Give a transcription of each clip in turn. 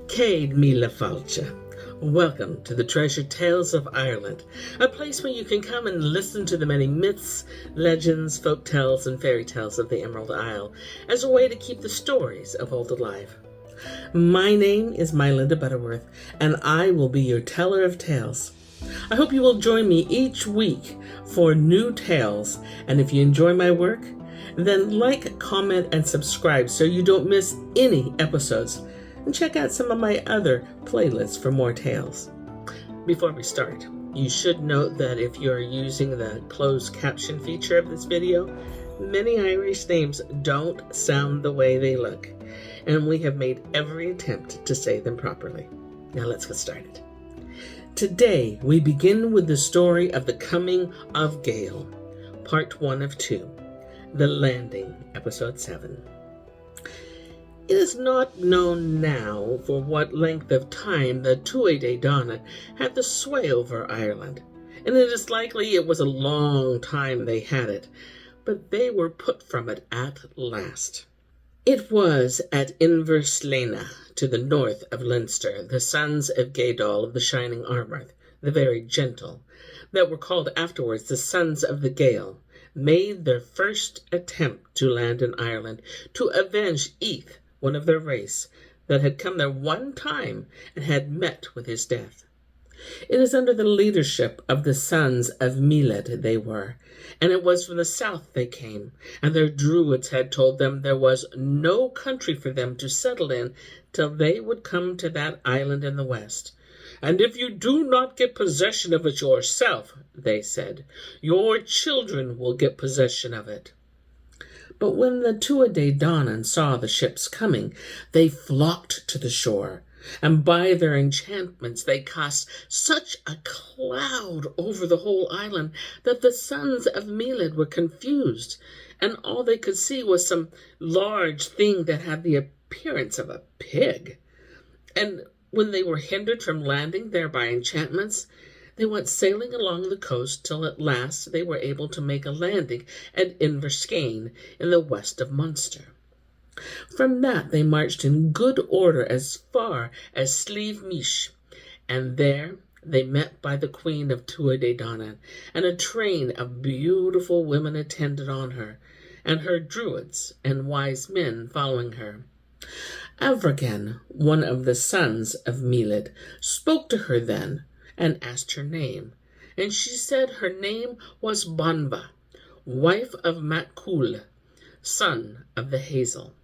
Céad Míle Fáilte. Welcome to the Treasured Tales of Ireland, a place where you can come and listen to the many myths, legends, folk tales, and fairy tales of the Emerald Isle as a way to keep the stories of old alive. My name is Mylinda Butterworth, and I will be your teller of tales. I hope you will join me each week for new tales, and if you enjoy my work, then like, comment, and subscribe so you don't miss any episodes. And check out some of my other playlists for more tales. Before we start, you should note that if you're using the closed caption feature of this video, many Irish names don't sound the way they look, and we have made every attempt to say them properly. Now let's get started. Today, we begin with the story of the coming of Gael, part 1 of 2, The Landing, episode 7. It is not known now for what length of time the Tuatha de Danaan had the sway over Ireland, and it is likely it was a long time they had it, but they were put from it at last. It was at Inver Slane, to the north of Leinster, the sons of Gaedhal of the shining armour, the very gentle, that were called afterwards the sons of the Gael, made their first attempt to land in Ireland to avenge Eath, one of their race, that had come there one time and had met with his death. It is under the leadership of the sons of Míle they were, and it was from the south they came, and their Druids had told them there was no country for them to settle in till they would come to that island in the west. And if you do not get possession of it yourself, they said, your children will get possession of it. But when the Tuatha de Danaan saw the ships coming, they flocked to the shore, and by their enchantments they cast such a cloud over the whole island that the sons of Míle were confused, and all they could see was some large thing that had the appearance of a pig. And when they were hindered from landing there by enchantments, they went sailing along the coast till at last they were able to make a landing at Inver Sceine in the west of Munster. From that they marched in good order as far as Slieve Mish, and there they met by the queen of Tuatha de Danaan, and a train of beautiful women attended on her, and her Druids and wise men following her. Avragan, one of the sons of Míle, spoke to her then, and asked her name, and she said her name was Banba, wife of Macul, son of the Hazel.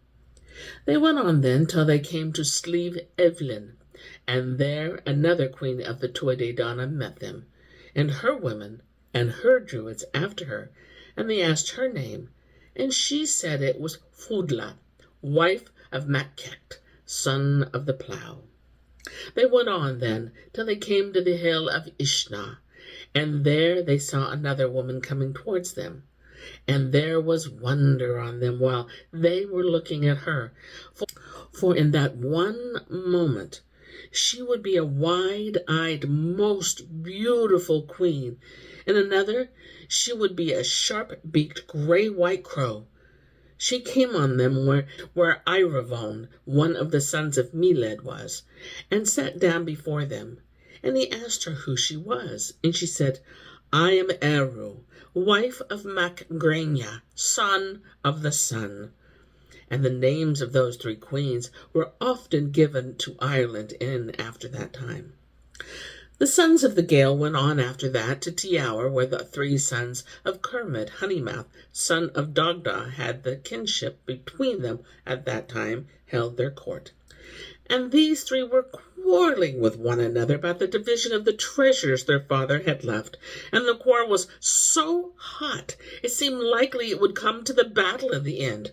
They went on then till they came to Slieve Evelyn, and there another queen of the Tuatha de Danaan met them, and her women, and her Druids after her, and they asked her name, and she said it was Fodhla, wife of Mackecht, son of the plough. They went on then till they came to the hill of Ishna, and there they saw another woman coming towards them. And there was wonder on them while they were looking at her, for in that one moment she would be a wide-eyed, most beautiful queen. In another she would be a sharp-beaked gray-white crow. She came on them where Eremon, one of the sons of Míle, was, and sat down before them. And he asked her who she was, and she said, I am Eriu, wife of Macgrania, son of the sun. And the names of those three queens were often given to Ireland in after that time. The sons of the Gael went on after that to Teamhair, where the three sons of Cermait Honey-Mouth, son of Dagda, had the kingship between them at that time, held their court. And these three were quarreling with one another about the division of the treasures their father had left, and the quarrel was so hot it seemed likely it would come to the battle in the end.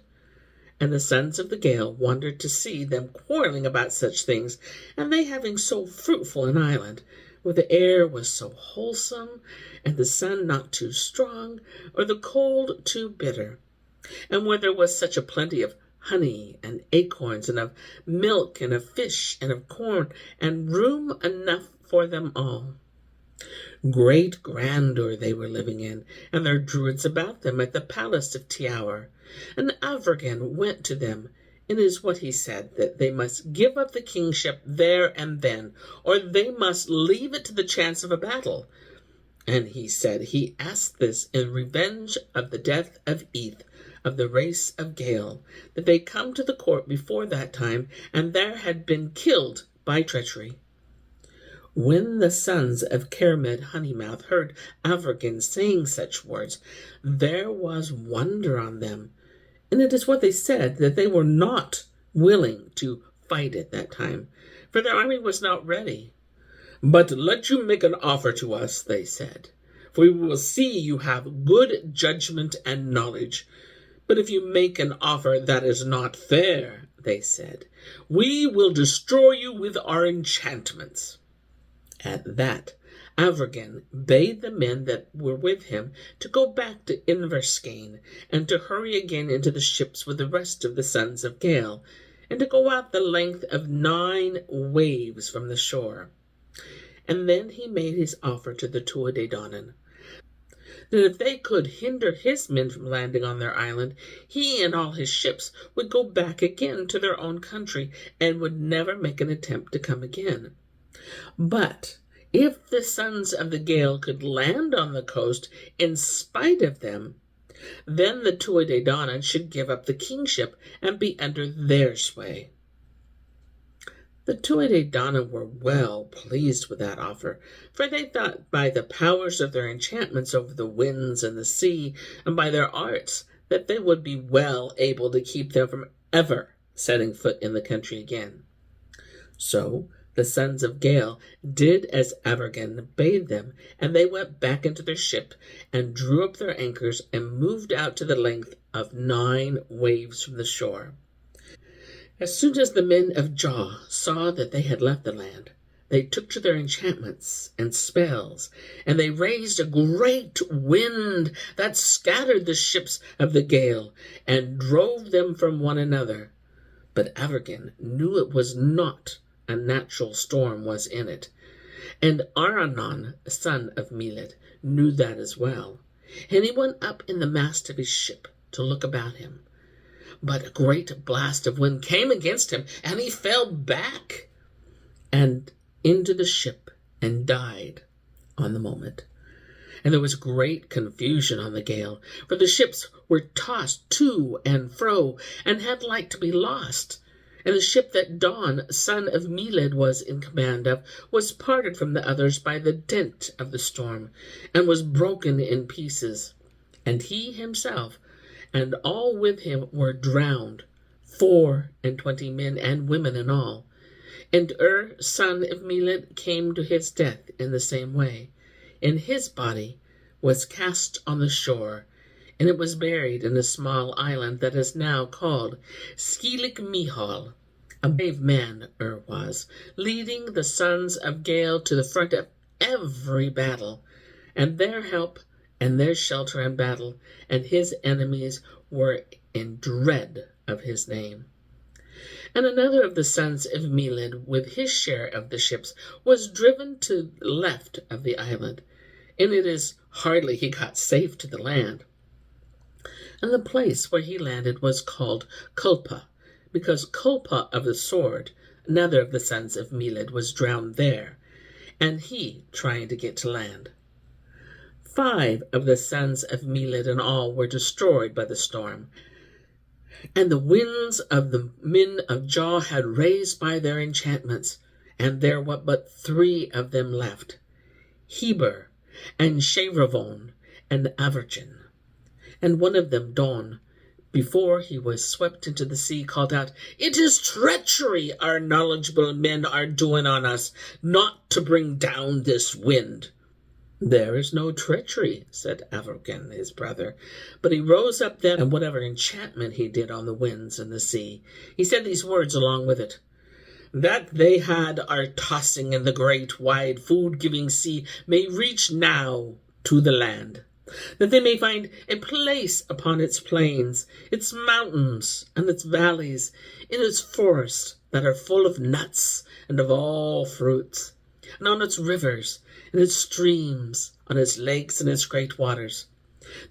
And the sons of the Gael wondered to see them quarreling about such things, and they having so fruitful an island, where the air was so wholesome, and the sun not too strong, or the cold too bitter, and where there was such a plenty of honey and acorns, and of milk, and of fish, and of corn, and room enough for them all. Great grandeur they were living in, and their Druids about them at the palace of Teamhair. And Avragan went to them It is what he said, that they must give up the kingship there and then, or they must leave it to the chance of a battle. And he said he asked this in revenge of the death of Eth, of the race of Gael, that they come to the court before that time, and there had been killed by treachery. When the sons of Cermait Honey-Mouth heard Avergin saying such words, there was wonder on them. And it is what they said, that they were not willing to fight at that time, for their army was not ready. But let you make an offer to us, they said, for we will see you have good judgment and knowledge. But if you make an offer that is not fair, they said, we will destroy you with our enchantments. At that, Avergin bade the men that were with him to go back to Inver Sceine, and to hurry again into the ships with the rest of the sons of Gael, and to go out the length of 9 waves from the shore. And then he made his offer to the Tuatha de Danaan, that if they could hinder his men from landing on their island, he and all his ships would go back again to their own country, and would never make an attempt to come again. But if the sons of the Gael could land on the coast in spite of them, then the Tuatha de Danaan should give up the kingship and be under their sway. The Tuatha de Danaan were well pleased with that offer, for they thought by the powers of their enchantments over the winds and the sea, and by their arts, that they would be well able to keep them from ever setting foot in the country again. So the sons of Gael did as Avergin bade them, and they went back into their ship, and drew up their anchors, and moved out to the length of 9 waves from the shore. As soon as the men of Jaw saw that they had left the land, they took to their enchantments and spells, and they raised a great wind that scattered the ships of the Gael, and drove them from one another. But Avergin knew it was not a natural storm was in it, and Eremon, son of Meled, knew that as well, and he went up in the mast of his ship to look about him. But a great blast of wind came against him, and he fell back and into the ship, and died on the moment. And there was great confusion on the Gael, for the ships were tossed to and fro, and had like to be lost. And the ship that Don, son of Meled, was in command of, was parted from the others by the dent of the storm, and was broken in pieces. And he himself and all with him were drowned, 24 men and women in all. And son of Meled, came to his death in the same way. And his body was cast on the shore, and it was buried in a small island that is now called Skealik Mihal. A brave man was, leading the sons of Gael to the front of every battle, and their help and their shelter in battle, and his enemies were in dread of his name. And another of the sons of Meled, with his share of the ships, was driven to the left of the island, and it is hardly he got safe to the land. And the place where he landed was called Culpa, because Culpa of the sword, another of the sons of Meled, was drowned there, and he trying to get to land. 5 of the sons of Meled in all were destroyed by the storm, and the winds of the men of Jaw had raised by their enchantments, and there were but 3 of them left, Heber, and Shavravon, and Avergin. And one of them, Don, before he was swept into the sea, called out, "It is treachery our knowledgeable men are doing on us, not to bring down this wind." "There is no treachery," said Avergin, his brother. But he rose up then, and whatever enchantment he did on the winds and the sea, he said these words along with it: "That they had are tossing in the great wide food-giving sea may reach now to the land, that they may find a place upon its plains, its mountains, and its valleys, in its forests that are full of nuts and of all fruits, and on its rivers, and its streams, on its lakes and its great waters,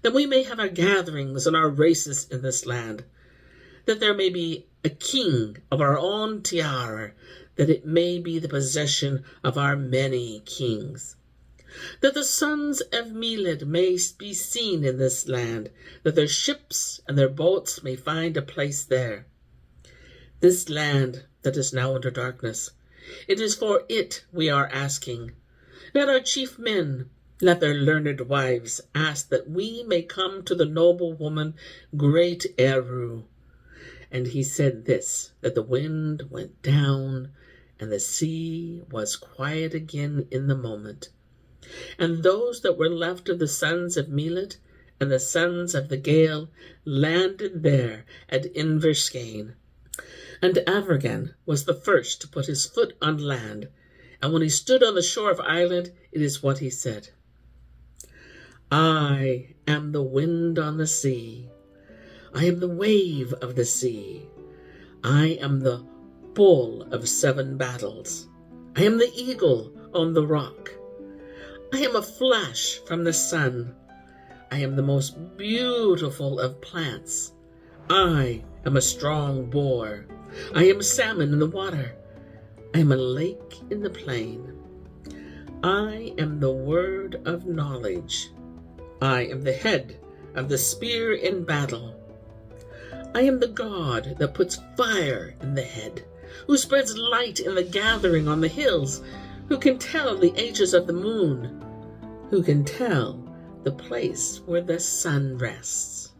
that we may have our gatherings and our races in this land, that there may be a king of our own tiara, that it may be the possession of our many kings. That the sons of Meled may be seen in this land, that their ships and their boats may find a place there. This land that is now under darkness, it is for it we are asking. Let our chief men, let their learned wives ask that we may come to the noble woman, great Eriu. And he said this, that the wind went down, and the sea was quiet again in the moment. And those that were left of the sons of Meled and the sons of the Gael landed there at Inver Sceine. And Avergan was the first to put his foot on land, and when he stood on the shore of Ireland, it is what he said. I am the wind on the sea. I am the wave of the sea. I am the bull of 7 battles. I am the eagle on the rock. I am a flash from the sun. I am the most beautiful of plants. I am a strong boar. I am salmon in the water. I am a lake in the plain. I am the word of knowledge. I am the head of the spear in battle. I am the god that puts fire in the head, who spreads light in the gathering on the hills, who can tell the ages of the moon, who can tell the place where the sun rests.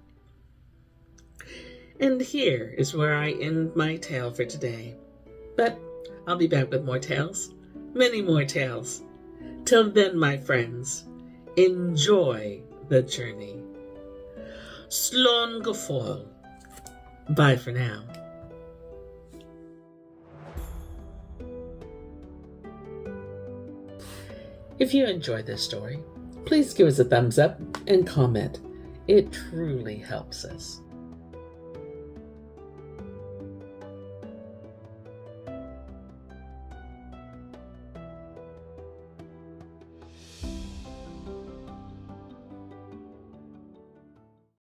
And here is where I end my tale for today. But I'll be back with more tales, many more tales. Till then, my friends, enjoy the journey. Slán go fóill. Bye for now. If you enjoyed this story, please give us a thumbs up and comment. It truly helps us.